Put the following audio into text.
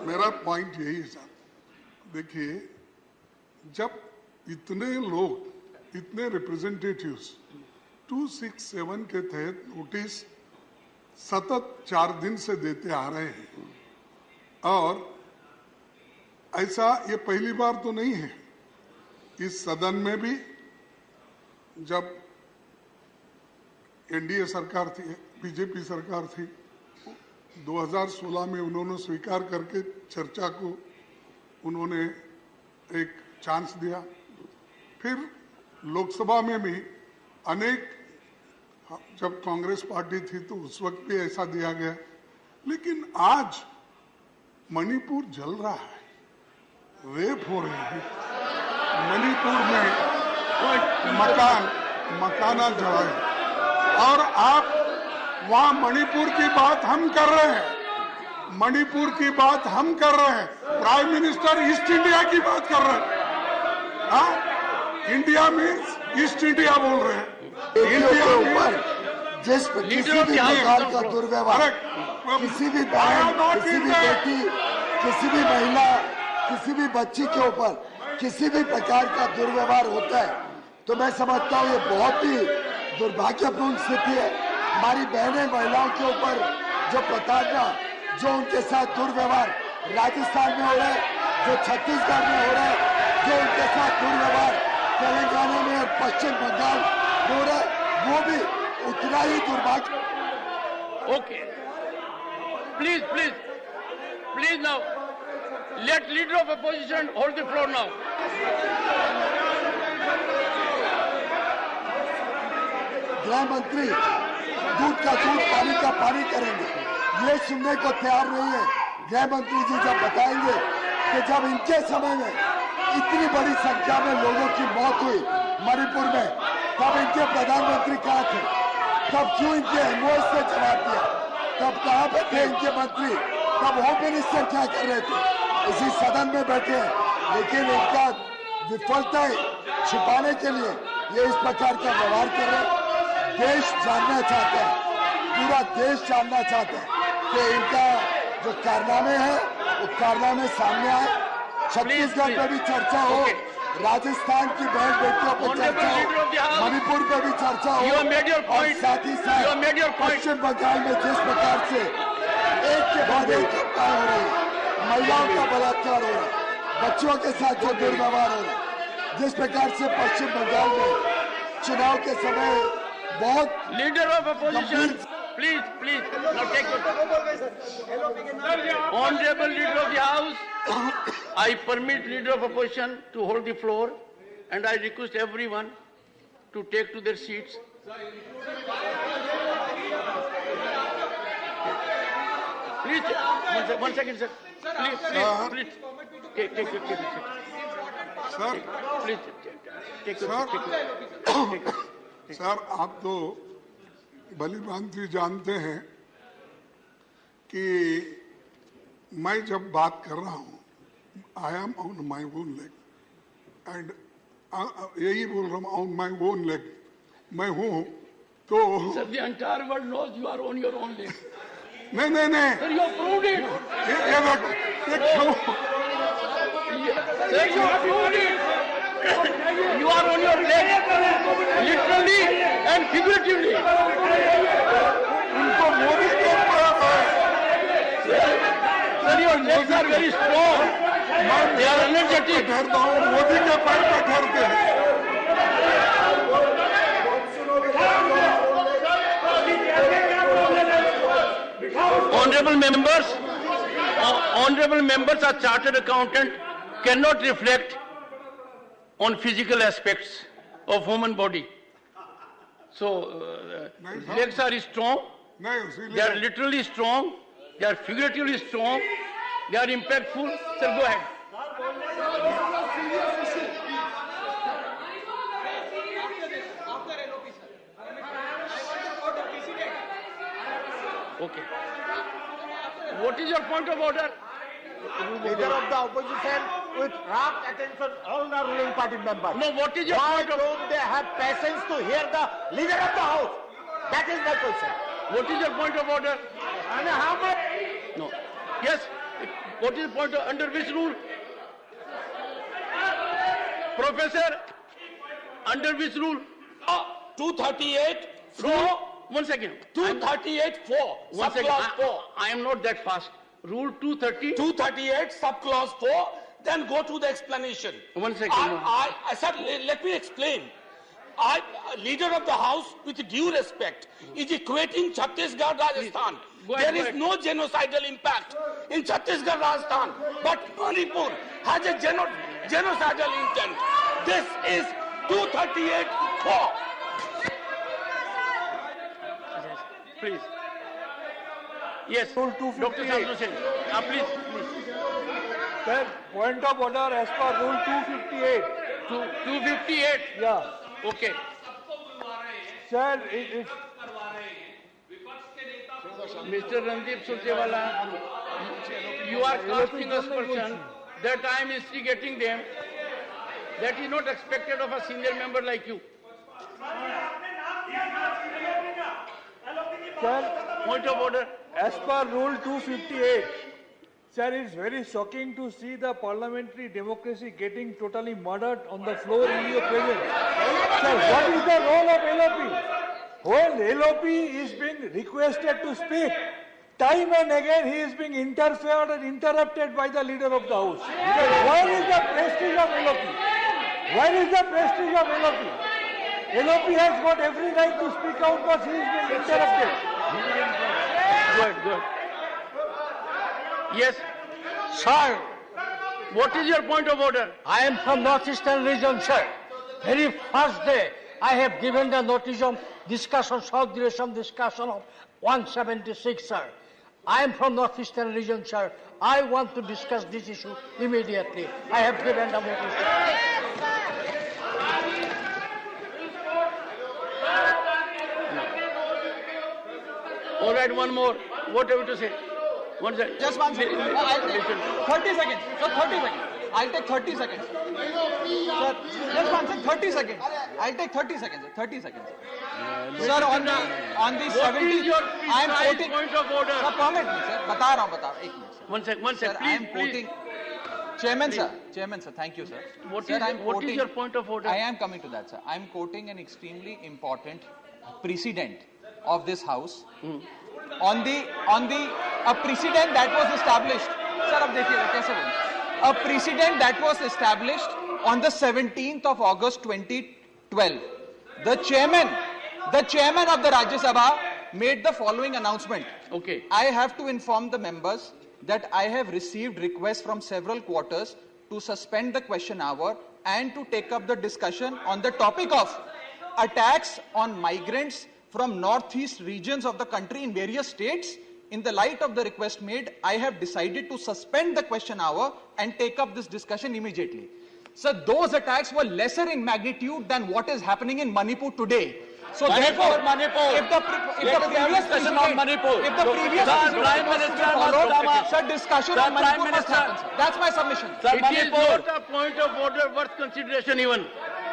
मेरा पॉइंट यही है साहब, देखिए जब इतने लोग, इतने रिप्रेजेंटेटिव्स 267 के तहत नोटिस सतत 4 दिन से देते आ रहे हैं, और ऐसा ये पहली बार तो नहीं है। इस सदन में भी जब एनडीए सरकार थी, बीजेपी सरकार थी, 2016 में उन्होंने स्वीकार करके चर्चा को उन्होंने एक चांस दिया। फिर लोकसभा में भी अनेक, जब कांग्रेस पार्टी थी तो उस वक्त भी ऐसा दिया गया। लेकिन आज मणिपुर जल रहा है, रेप हो रहे हैं मणिपुर में, मकाना जला है, और आप वहां मणिपुर की बात हम कर रहे हैं, मणिपुर की बात हम कर रहे हैं। प्राइम मिनिस्टर ईस्ट इंडिया की बात कर रहे हैं। हाँ, इंडिया मीन्स ईस्ट इंडिया बोल रहे हैं। इंडिया के ऊपर जिस किसी भी प्रकार का दुर्व्यवहार, किसी भी बहन, किसी भी बेटी, किसी भी महिला, किसी भी बच्ची के ऊपर किसी भी प्रकार का दुर्व्यवहार होता है तो मैं समझता हूँ ये बहुत ही दुर्भाग्यपूर्ण स्थिति है। हमारी बहनें, महिलाओं के ऊपर जो प्रताड़ना, जो उनके साथ दुर्व्यवहार राजस्थान में हो रहा है, जो छत्तीसगढ़ में हो रहा है, जो उनके साथ दुर्व्यवहार तेलंगाना में और पश्चिम बंगाल हो रहा है, वो भी उतना ही दुर्भाग्य। Okay, please please please now let leader of opposition hold the floor now. गृह मंत्री दूध का दूध, पानी का पानी करेंगे, ये सुनने को तैयार नहीं है। गृह मंत्री जी जब बताएंगे कि जब इनके समय में इतनी बड़ी संख्या में लोगों की मौत हुई मणिपुर में, तब इनके प्रधानमंत्री कहाँ थे? तब क्यों इनके एमओएस से जवाब दिया? तब कहाँ पे थे इनके मंत्री? तब होम मिनिस्टर क्या कर रहे थे? इसी सदन में बैठे हैं, लेकिन इनका विफलता छिपाने के लिए ये इस प्रकार का व्यवहार कर रहे हैं। देश जानना चाहता है, पूरा देश जानना चाहता है कि इनका जो कारनामे हैं वो कारनामे सामने आए। छत्तीसगढ़ पे भी चर्चा हो, राजस्थान की बहन बेटियों पर चर्चा हो, मणिपुर पे भी चर्चा हो, और साथ ही साथ पश्चिम बंगाल में जिस प्रकार से एक के बाद एक घटनाएं हो रही है, महिलाओं का बलात्कार हो रहा है, बच्चों के साथ जो दुर्व्यवहार हो रहा है, जिस प्रकार से पश्चिम बंगाल में चुनाव के समय बहुत leader of opposition please please now take honourable leader of the house, I permit leader of opposition to hold the floor and I request everyone to take to their seats. Please, one second, sir. Please, please. Take it. Sir, Please, take it. Sir, आप तो भली भांति जानते हैं कि मैं जब बात कर रहा हूँ, I am on my own leg, and यही बोल रहा हूँ, ऑन माई ओन लेग मैं हूँ, तो Sir, the entire world knows you are on your own leg. नहीं। Sir, you have proved it. ये क्यों? Sir, you have proved it. You are on your leg, literally and figuratively. उनको मोदी के Sir, your legs are very strong. They are energetic. ठहरता हूँ, मोदी के पैर पे ठहरते हैं। Honorable members, a chartered accountant cannot reflect on physical aspects of human body. So, legs are strong. They are literally strong. They are figuratively strong. They are impactful. Sir, go ahead. Okay. What is your point of order? Leader of the opposition with rapt attention all the ruling party members. No, what is your Why point of don't they have patience to hear the leader of the house? That is my question. What is your point of order? And how much? No. Yes. What is the point under which rule? Professor, under which rule? 238(4). One second. 238(4). One second. Subclause 4. I am not that fast. Rule 230. 238 subclause 4. Then go to the explanation. One second. Sir, let me explain. Leader of the House, with due respect, is equating Chhattisgarh, Rajasthan. Go ahead, There is no genocidal impact in Chhattisgarh, Rajasthan, but Manipur has a genocidal intent. This is 238(4). Please. Yes. Rule Dr. 258. Sadhu Singh. Please. Sir, point of order as per Rule 258. 258. Yeah. Okay. Sir, it's Mr. Randeep Surjewala, you are casting aspersion that I am instigating them. That is not expected of a senior member like you. sir, Point of order. as per Rule 258. Sir, it's very shocking to see the parliamentary democracy getting totally murdered on the floor in your presence. Sir, what is the role of LOP? When LOP is being requested to speak, time and again he is being interfered and interrupted by the leader of the House. Where is the prestige of LOP? Where is the prestige of LOP? LOP has got every right to speak out, but he is being interrupted. Good. Yes. Sir, What is your point of order? I am from Northeastern region, sir. Very first day, I have given the notice of discussion, South Direction discussion of 176, sir. I am from Northeastern region, sir. I want to discuss this issue immediately. I have given the notice. All right, one more. What have you to say? One second. Just one second. I'll take 30 seconds. Sir, 30 seconds. I'll take 30 seconds. Sir, just one second. 30 seconds. I'll take 30 seconds. 30 seconds. Sir, on the What is 70th, your I am precise quoting. point of order? Sir, permit me, sir. बता रहा हूँ. एक minute, sir. One Sir, second. I am Please. quoting. Chairman, sir. Thank you, sir. What Sir, is- I am what is quoting- your point of order? I am coming to that, sir. I am quoting an extremely important precedent of this House. On the a precedent that was established. Sir, अब देखिएगा कैसे बोलूं? A precedent that was established on the 17th of August 2012. The chairman of the Rajya Sabha made the following announcement. Okay. I have to inform the members that I have received requests from several quarters to suspend the question hour and to take up the discussion on the topic of attacks on migrants from northeast regions of the country in various states. In the light of the request made, I have decided to suspend the question hour and take up this discussion immediately. So those attacks were lesser in magnitude than what is happening in Manipur today. So therefore, if the previous precedent, if the previous precedent was to be followed, sir, discussion on Manipur must happen, sir. That's my submission. It is not a point of order worth consideration even.